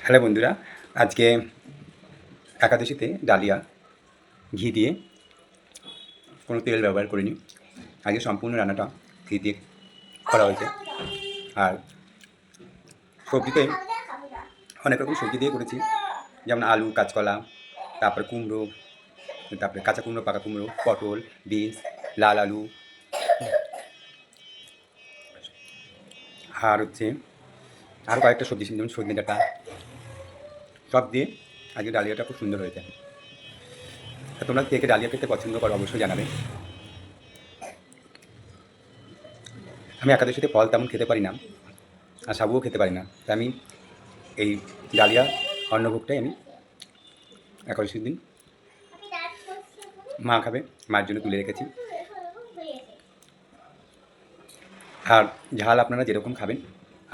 Hello বন্ধুরা, আজকে একাদশীতে ডালিয়া ঘি দিয়ে কোনো তেল ব্যবহার করিনি। আজকে সম্পূর্ণ রান্নাটা ঘি দিয়ে করা হয়েছে। আর সবজিতে অনেক রকম সবজি দিয়ে করেছি, যেমন আলু, কাঁচকলা, তারপরে কুমড়ো, তারপরে কাঁচা কুমড়ো, পাকা কুমড়ো, পটল, বিনস, লাল আলু, আর হচ্ছে আরও কয়েকটা সবজি যেমন সজনে ডাঁটা, সব দিয়ে আজকে ডালিয়াটা খুব সুন্দর হয়েছে। তোমরা কে কে ডালিয়া খেতে পছন্দ করো অবশ্যই জানাবে। আমি একাদশীতে ফল তেমন খেতে পারি না, আর সাবুও খেতে পারি না, তাই আমি এই ডালিয়া অন্নভোগটাই আমি একাদশীর দিন মা খাবে, মায়ের জন্য তুলে রেখেছি। আর ঝাল আপনারা যেরকম খাবেন,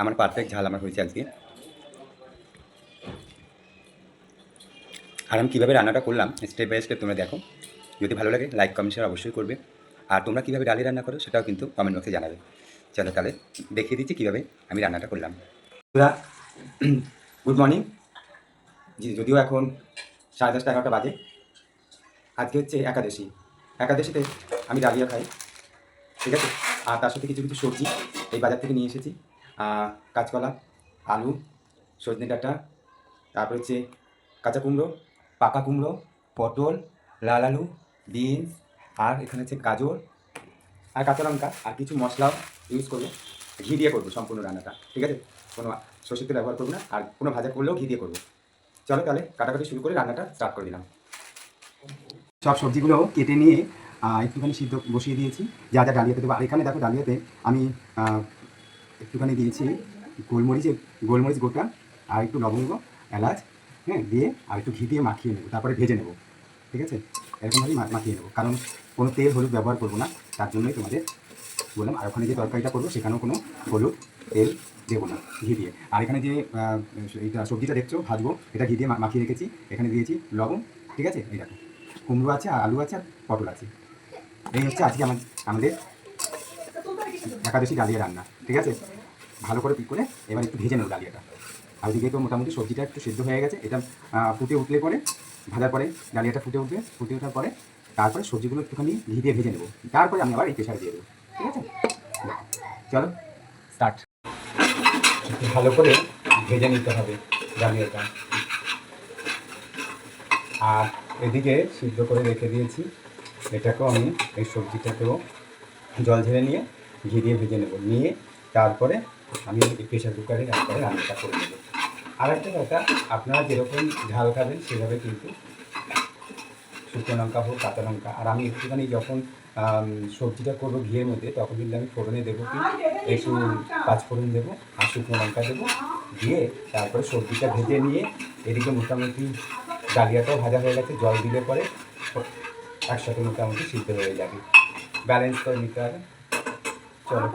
আমার পারফেক্ট ঝাল আমার হয়েছে আজকে। আর আমি কীভাবে রান্নাটা করলাম স্টেপ বাই স্টেপ তোমরা দেখো। যদি ভালো লাগে লাইক কমেন্ট শেয়ার অবশ্যই করবে। আর তোমরা কীভাবে ডালি রান্না করো সেটাও কিন্তু কমেন্ট বক্সে জানাবে। চলো তাহলে দেখিয়ে দিচ্ছি কীভাবে আমি রান্নাটা করলাম। Good morning. যদিও এখন 10:30 11টা বাজে। আজকে হচ্ছে একাদশী। একাদশীতে আমি ডালিয়া খাই, ঠিক আছে। আর তার সাথে কিছু কিছু সবজি এই বাজার থেকে নিয়ে এসেছি। কাঁচকলা, আলু, সজনে ডাঁটা, তারপর হচ্ছে কাঁচা কুমড়ো, পাকা কুমড়ো, পটল, লাল আলু, বিনস, আর এখানে হচ্ছে গাজর আর কাঁচা লঙ্কা, আর কিছু মশলাও ইউজ করবো। ঘি দিয়ে করবো সম্পূর্ণ রান্নাটা, ঠিক আছে। কোনো সরষের তেল ব্যবহার করবো না, আর কোনো ভাজা করলেও ঘি দিয়ে করবো। চলো তাহলে কাটাকাটি শুরু করে রান্নাটা স্টার্ট করে দিলাম। সব সবজিগুলো কেটে নিয়ে একটুখানি সিদ্ধ বসিয়ে দিয়েছি, যা যা ডালিয়াতে দেবো। আর এখানে দেখো ডালিয়াতে আমি একটুখানি দিয়েছি গোলমরিচ গোটা, আর একটু লবঙ্গ, এলাচ, হ্যাঁ, দিয়ে আর একটু ঘি দিয়ে মাখিয়ে নেবো, তারপরে ভেজে নেবো, ঠিক আছে। এরকমভাবেই মাখিয়ে নেবো, কারণ কোনো তেল হলুদ ব্যবহার করবো না, তার জন্যই তোমাদের বললাম। আর ওখানে যে তরকারিটা করবো সেখানেও কোনো হলুদ তেল দেবো না, ঘি দিয়ে। আর এখানে যে এইটা সবজিটা দেখছো ভাজবো, এটা ঘি দিয়ে মাখিয়ে রেখেছি। এখানে দিয়েছি লবণ, ঠিক আছে। এই দেখো কুমড়ো আছে, আর আলু আছে, আর পটল আছে। এই হচ্ছে আজকে আমাদের একাদশী ডালিয়া রান্না, ঠিক আছে। ভালো করে পিক করে এবার একটু ভেজে নেবো ডালিয়াটা। আর ওদিকে তো মোটামুটি সবজিটা একটু সেদ্ধ হয়ে গেছে। এটা ফুটে উঠলে পরে, ভাজার পরে ডালিয়াটা ফুটে ওঠার পরে তারপরে সবজিগুলো একটুখানি ঘি দিয়ে ভেজে নেবো। তারপরে আমি আবার এই প্রেশারে দিয়ে দেবো, ঠিক আছে। চলো স্টার্ট। ভালো করে ভেজে নিতে হবে ডালিয়াটা। আর এদিকে সিদ্ধ করে রেখে দিয়েছি এটাকেও আমি, এই সবজিটাকেও জল ঝেড়ে নিয়ে ঘি দিয়ে ভেজে নেব। নিয়ে তারপরে আমি প্রেশার কুকারে তারপরে রান্নাটা করে নেব। আর একটা কথা, আপনারা যেরকম ঝাল খাবেন সেভাবে কিন্তু শুকনো লঙ্কা হোক, কাঁচা লঙ্কা। আর আমি একটুখানি যখন সবজিটা করবো ঘিয়ের মধ্যে, তখন কিন্তু আমি ফোড়নে দেবো কি একটু পাঁচফোড়ন দেবো আর শুকনো লঙ্কা দেবো, দিয়ে তারপরে সবজিটা ভেজে নিয়ে এদিকে মোটামুটি ডালিয়াটাও ভাজা হয়ে গেছে। জল দিলে পরে একসাথে মোটামুটি সিদ্ধ হয়ে যাবে। ব্যালেন্স করে নিতে হবে। চলো।